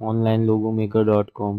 onlinelogommaker.com،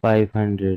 500،